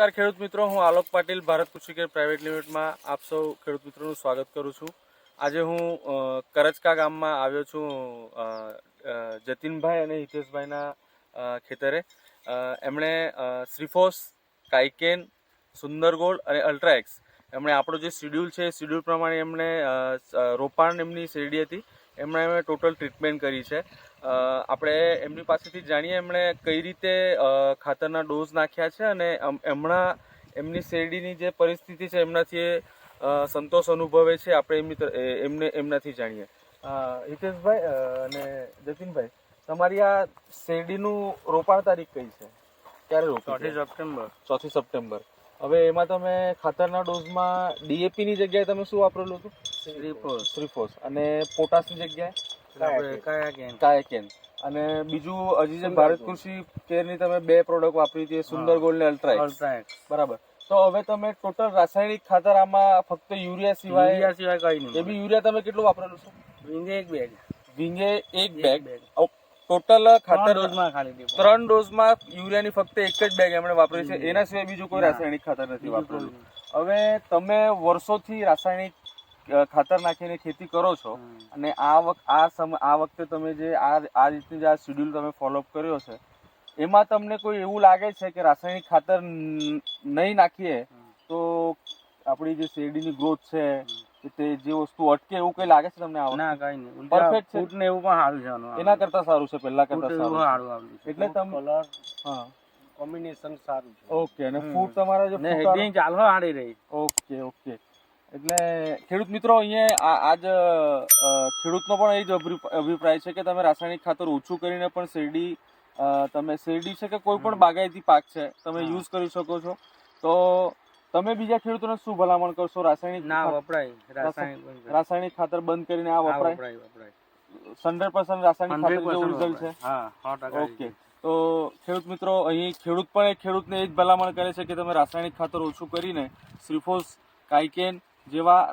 નમસ્કાર ખેડૂત મિત્રો, હું આલોક પાટીલ ભારત કૃષિ કેર પ્રાઇવેટ લિમિટેડમાં આપ સૌ ખેડૂત મિત્રોનું સ્વાગત કરું છું. આજે હું કરજકા ગામમાં આવ્યો છું જતીનભાઈ અને હિતેશભાઈના ખેતરે. એમણે શ્રીફોસ, કાઇકેન, સુંદર ગોલ્ડ અને અલ્ટ્રાએક્સ એમણે આપણો જે શિડ્યુલ છે એ શિડ્યુલ પ્રમાણે એમણે રોપાણ એમની શેરડી હતી એમણે ટોટલ ટ્રીટમેન્ટ કરી છે. આપણે એમની પાસેથી જાણીએ એમણે કઈ રીતે ખાતરના ડોઝ નાખ્યા છે અને હમણાં એમની શેરડીની જે પરિસ્થિતિ છે એમનાથી સંતોષ અનુભવે છે. આપણે એમનાથી જાણીએ. હિતેશભાઈ અને જતીનભાઈ, તમારી આ શેરડીનું રોપાણ તારીખ કઈ છે? ક્યારે રોપ્યું? 4 સપ્ટેમ્બર. 4 સપ્ટેમ્બર. હવે એમાં તમે ખાતરના ડોઝમાં ડીએપી ની જગ્યાએ તમે શું વાપરેલું હતું? શ્રીફોસ. અને પોટાશની જગ્યાએ કાયાકેન. અને બીજું હજી જે ભારત કૃષિ કેરની તમે 2 પ્રોડક્ટ વાપરી હતી, સુંદર ગોલ્ડ ને અલ્ટ્રાએક્સ, બરાબર. તો હવે તમે ટોટલ રાસાયણિક ખાતર આમાં ફક્ત યુરિયા સિવાય કઈ નહીં. એ બી યુરિયા તમે કેટલું વાપરેલું છે? વિંગે એક બેગ. ટોટલ ખાતર ડોઝમાં ખાલી 3 ડોઝમાં યુરિયાની ફક્ત એક જ બેગ એમણે વાપરી છે. એના સિવાય બીજું કોઈ રાસાયણિક ખાતર નથી વાપરેલું. હવે તમે વર્ષોથી રાસાયણિક ખાતર નાખીને ખેતી કરો છો અને આ વખતે તમે જે આ રીતની જે આ શિડ્યુલ તમે ફોલોઅપ કર્યો છે એમાં તમને કોઈ એવું લાગે છે કે રાસાયણિક ખાતર નહીં નાખીએ તો આપણી જે શેરડીની ગ્રોથ છે તે જે વસ્તુ અટકે એવું કઈ લાગે છે તમને? ના, કઈ નહીં. પરફેક્ટ છે. ફૂટ ને એવું પણ સારું છે. એના કરતા સારું છે, પહેલા કરતા સારું આવ્યું એટલે તમે કલર હા કોમ્બિનેશન સારું છે. ઓકે. અને ફૂટ તમારા જે ને હેડિંગ ચાલવા આડી રહી. ઓકે. એટલે ખેડૂત મિત્રો, અહીંયા આજ ખેડૂતનો પણ એ જ અભિપ્રાય છે કે તમે રાસાયણિક ખાતર ઓછું કરીને પણ શેરડી છે કે કોઈ પણ બાગાયતી પાક છે તમે યુઝ કરી શકો છો. તો તમે બીજા ખેડૂતોને શું ભલામણ કરશો? રાસાયણિક ખાતર બંધ કરીને આ વપરાય? 100% રાસાયણિક ખાતર જેવું રિઝલ્ટ છે? ઓકે. તો ખેડૂત મિત્રો, અહીં ખેડૂતને એ જ ભલામણ કરે છે કે તમે રાસાયણિક ખાતર ઓછું કરીને શ્રીફોસ, કાઇકેન જેવા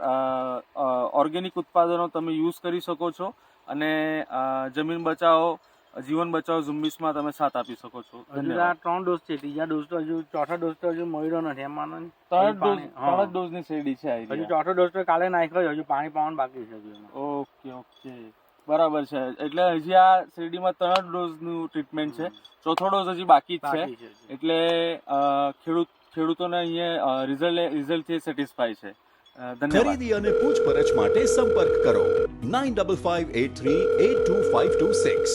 ઓર્ગેનિક ઉત્પાદનો તમે યુઝ કરી શકો છો અને જમીન બચાવો, જીવન બચાવો ઝુંબેશમાં તમે સાથ આપી શકો છો. 3 ડોઝ છે. ત્રીજા ડોઝ તો હજુ, ચોથો ડોઝ તો હજુ મળ્યો નથી. એમાં 3 ડોઝની શેરડી છે. હજુ ચોથો ડોઝ તો કાલે નાખ્યો. હજુ પાણી પાવાનું બાકી છે. ઓકે, બરાબર છે. એટલે હજી આ શેરડીમાં 3 ડોઝનું ટ્રીટમેન્ટ છે. ચોથો ડોઝ હજી બાકી જ છે. એટલે ખેડૂતોને અહીંયા રિઝલ્ટથી સેટિસ્ફાય છે. ધન્યવાદ. ખરીદી અને પૂછપરછ માટે સંપર્ક કરો 9558382526.